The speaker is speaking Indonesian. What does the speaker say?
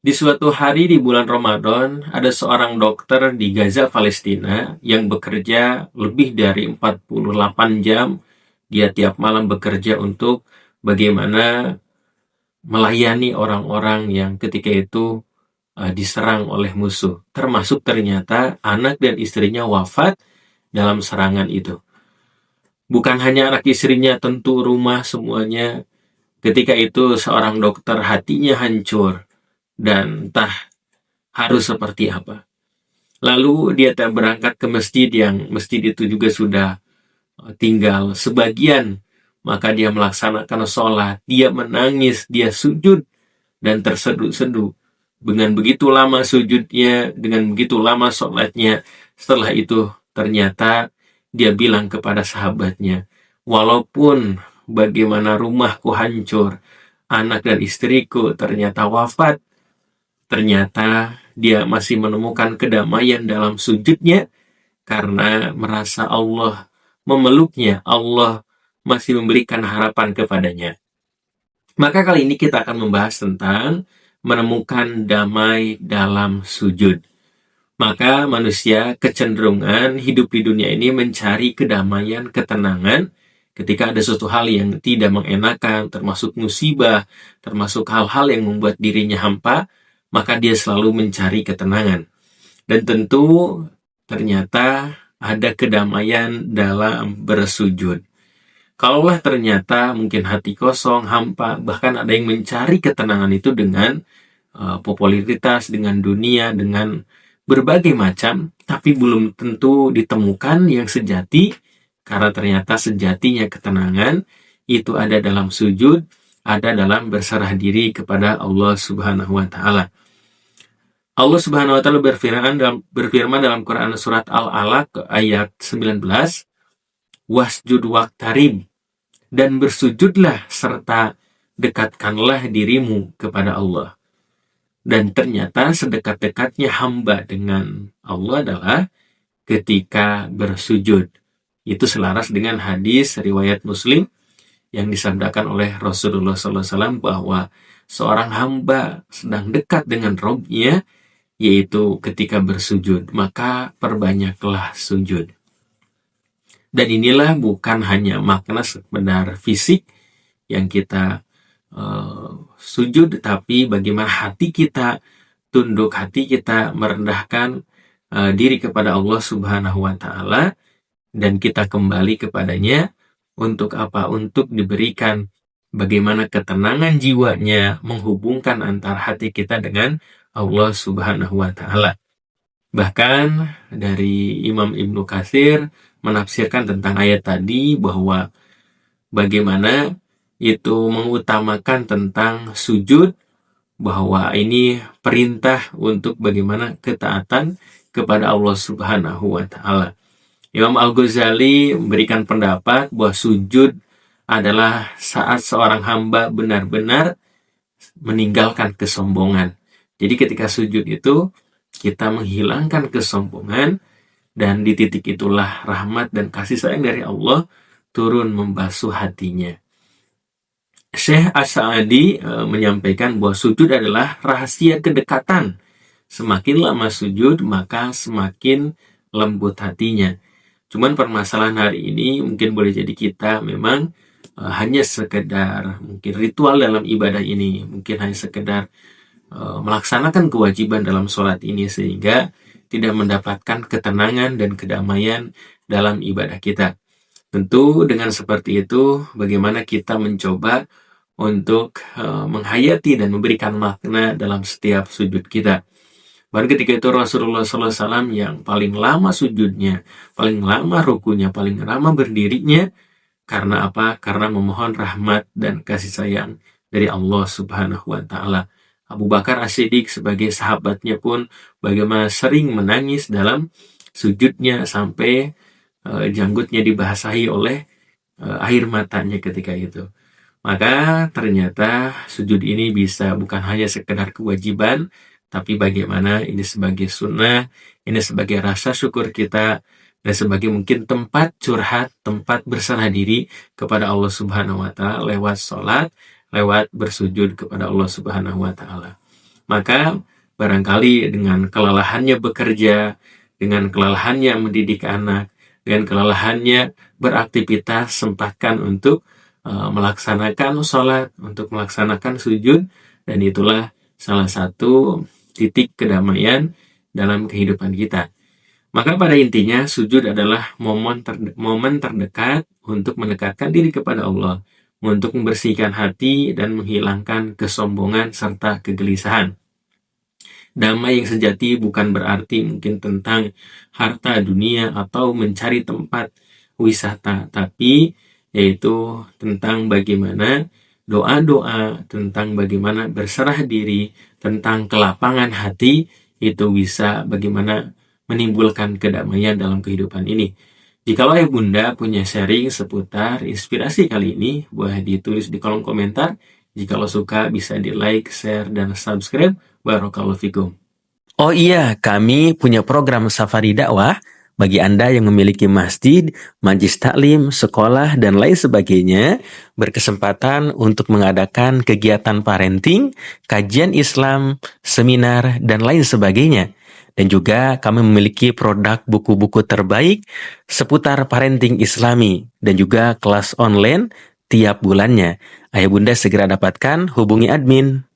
Di suatu hari di bulan Ramadan, ada seorang dokter di Gaza, Palestina, yang bekerja lebih dari 48 jam. Dia tiap malam bekerja untuk bagaimana melayani orang-orang yang ketika itu diserang oleh musuh. Termasuk ternyata anak dan istrinya wafat dalam serangan itu. Bukan hanya anak istrinya, tentu rumah semuanya. Ketika itu seorang dokter hatinya hancur dan entah harus seperti apa. Lalu dia berangkat ke masjid yang masjid itu juga sudah tinggal sebagian. Maka dia melaksanakan sholat, dia menangis, dia sujud dan terseduh-seduh. Dengan begitu lama sujudnya, dengan begitu lama sholatnya, setelah itu ternyata dia bilang kepada sahabatnya, walaupun bagaimana rumahku hancur, anak dan istriku ternyata wafat, ternyata dia masih menemukan kedamaian dalam sujudnya karena merasa Allah memeluknya, Allah masih memberikan harapan kepadanya. Maka kali ini kita akan membahas tentang menemukan damai dalam sujud. Maka manusia kecenderungan hidup di dunia ini mencari kedamaian, ketenangan ketika ada suatu hal yang tidak mengenakan, termasuk musibah, termasuk hal-hal yang membuat dirinya hampa, maka dia selalu mencari ketenangan. Dan tentu ternyata ada kedamaian dalam bersujud. Kalaulah ternyata mungkin hati kosong, hampa, bahkan ada yang mencari ketenangan itu dengan popularitas, dengan dunia, dengan berbagai macam, tapi belum tentu ditemukan yang sejati, karena ternyata sejatinya ketenangan itu ada dalam sujud, ada dalam berserah diri kepada Allah Subhanahu wa Ta'ala. Allah Subhanahu wa Ta'ala berfirman dalam Quran surat Al-Alaq ayat 19, wasjud waqtarib, dan bersujudlah serta dekatkanlah dirimu kepada Allah. Dan ternyata sedekat-dekatnya hamba dengan Allah adalah ketika bersujud. Itu selaras dengan hadis riwayat Muslim yang disabdakan oleh Rasulullah SAW bahwa seorang hamba sedang dekat dengan Rabb-nya, yaitu ketika bersujud, maka perbanyaklah sujud. Dan inilah bukan hanya makna sekedar fisik yang kita sujud, tapi bagaimana hati kita tunduk, hati kita merendahkan diri kepada Allah Subhanahu wa Ta'ala, dan kita kembali kepadanya untuk apa? Untuk diberikan bagaimana ketenangan jiwanya, menghubungkan antara hati kita dengan Allah Subhanahu wa Ta'ala. Bahkan dari Imam Ibnu Katsir menafsirkan tentang ayat tadi bahwa bagaimana itu mengutamakan tentang sujud, bahwa ini perintah untuk bagaimana ketaatan kepada Allah Subhanahu wa Ta'ala. Imam Al-Ghazali memberikan pendapat bahwa sujud adalah saat seorang hamba benar-benar meninggalkan kesombongan. Jadi ketika sujud itu kita menghilangkan kesombongan, dan di titik itulah rahmat dan kasih sayang dari Allah turun membasuh hatinya. Syekh As-Sa'di menyampaikan bahwa sujud adalah rahasia kedekatan. Semakin lama sujud, maka semakin lembut hatinya. Cuman permasalahan hari ini mungkin boleh jadi kita memang hanya sekedar mungkin ritual dalam ibadah ini, mungkin hanya sekedar melaksanakan kewajiban dalam sholat ini, sehingga tidak mendapatkan ketenangan dan kedamaian dalam ibadah kita. Tentu dengan seperti itu, bagaimana kita mencoba untuk menghayati dan memberikan makna dalam setiap sujud kita. Baru ketika itu Rasulullah SAW yang paling lama sujudnya, paling lama rukunya, paling lama berdirinya, karena apa? Karena memohon rahmat dan kasih sayang dari Allah Subhanahu wa Ta'ala. Abu Bakar As-Siddiq sebagai sahabatnya pun bagaimana sering menangis dalam sujudnya sampai janggutnya dibasahi oleh air matanya ketika itu. Maka ternyata sujud ini bisa bukan hanya sekedar kewajiban, tapi bagaimana ini sebagai sunnah, ini sebagai rasa syukur kita, dan sebagai mungkin tempat curhat, tempat berserah diri kepada Allah Subhanahu wa Ta'ala lewat sholat, lewat bersujud kepada Allah Subhanahu wa Ta'ala. Maka barangkali dengan kelelahannya bekerja, dengan kelelahannya mendidik anak, dengan kelelahannya beraktivitas, sempatkan untuk melaksanakan sholat, untuk melaksanakan sujud, dan itulah salah satu titik kedamaian dalam kehidupan kita. Maka pada intinya sujud adalah momen terdekat untuk mendekatkan diri kepada Allah, untuk membersihkan hati dan menghilangkan kesombongan serta kegelisahan. Damai yang sejati bukan berarti mungkin tentang harta dunia atau mencari tempat wisata, tapi yaitu tentang bagaimana doa-doa, tentang bagaimana berserah diri, tentang kelapangan hati, itu bisa bagaimana menimbulkan kedamaian dalam kehidupan ini. Jikalau Ayah Bunda punya sharing seputar inspirasi kali ini, boleh ditulis di kolom komentar. Jikalau suka bisa di like, share, dan subscribe. Barakallahu fikum. Oh iya, kami punya program Safari Dakwah bagi Anda yang memiliki masjid, majlis taklim, sekolah, dan lain sebagainya, berkesempatan untuk mengadakan kegiatan parenting, kajian Islam, seminar, dan lain sebagainya. Dan juga kami memiliki produk buku-buku terbaik seputar parenting Islami dan juga kelas online tiap bulannya. Ayah Bunda segera dapatkan, hubungi admin.